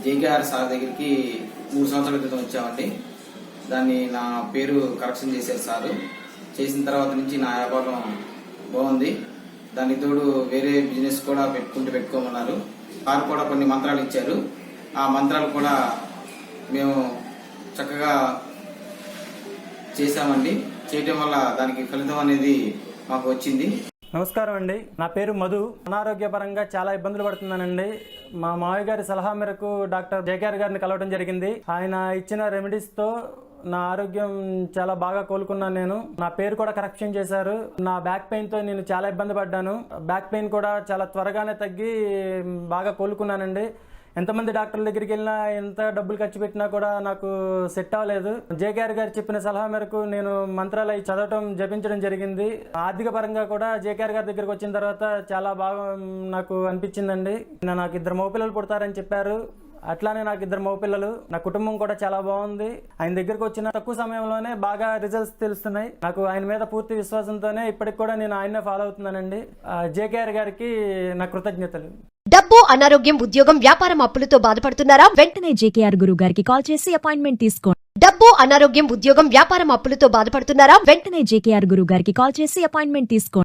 JKR sir దగ్గరికి 3 సంవత్సరాల క్రితం వచ్చామండి. దాన్ని నా పేరు కరెక్షన్ చేశారు సారు. చేసిన తర్వాత నుంచి నా వ్యాపారం బాగుంది. దానికి తోడు వేరే బిజినెస్ కూడా పెట్టుకోమన్నారు. సార్ కూడా కొన్ని మంత్రాలు ఇచ్చారు. ఆ మంత్రాలు కూడా మేము చక్కగా చేశామండి. చేయటం వల్ల దానికి ఫలితం అనేది మాకు వచ్చింది. నమస్కారం అండి. నా పేరు మధు. అనారోగ్యపరంగా చాలా ఇబ్బందులు పడుతున్నానండి. మా మావయ్య గారి సలహా మేరకు డాక్టర్ జేకేఆర్ గారిని కలవడం జరిగింది. ఆయన ఇచ్చిన రెమెడీస్ తో నా ఆరోగ్యం చాలా బాగా కోలుకున్నాను. నేను నా పేరు కూడా కరెక్షన్ చేశారు. నా బ్యాక్ పెయిన్ తో నేను చాలా ఇబ్బంది పడ్డాను. బ్యాక్ పెయిన్ కూడా చాలా త్వరగానే తగ్గి బాగా కోలుకున్నానండి. ఎంతమంది డాక్టర్ల దగ్గరికి వెళ్ళినా ఎంత డబ్బులు ఖర్చు పెట్టినా కూడా నాకు సెట్ అవ్వలేదు. జేకేఆర్ గారు చెప్పిన సలహా మేరకు నేను మంత్రాలు చదవటం జపించడం జరిగింది. ఆర్థిక పరంగా కూడా జేకేఆర్ గారి దగ్గరికి వచ్చిన తర్వాత చాలా బాగా నాకు అనిపించిందండి. నాకు 2 మగపిల్లలు పుడతారని చెప్పారు. అట్లానే నాకు 2 మగపిల్లలు. నా కుటుంబం కూడా చాలా బాగుంది. ఆయన దగ్గరకు వచ్చిన తక్కువ సమయంలోనే బాగా రిజల్ట్స్ తెలుస్తున్నాయి. నాకు ఆయన మీద పూర్తి విశ్వాసంతోనే ఇప్పటికి కూడా నేను ఆయన్నే ఫాలో అవుతున్నానండి. జేకేఆర్ గారికి నా కృతజ్ఞతలు. డబ్బు, అనారోగ్యం, ఉద్యోగం, వ్యాపారం అప్పులతో బాధపడుతున్నారా? వెంటనే జేకేఆర్ గురువు గారికి కాల్ చేసి అపాయింట్మెంట్ తీసుకోండి. డబ్బు, అనారోగ్యం, ఉద్యోగం, వ్యాపారం అప్పులతో బాధపడుతున్నారా? వెంటనే జేకేఆర్ గురువు గారికి కాల్ చేసి అపాయింట్మెంట్ తీసుకోండి.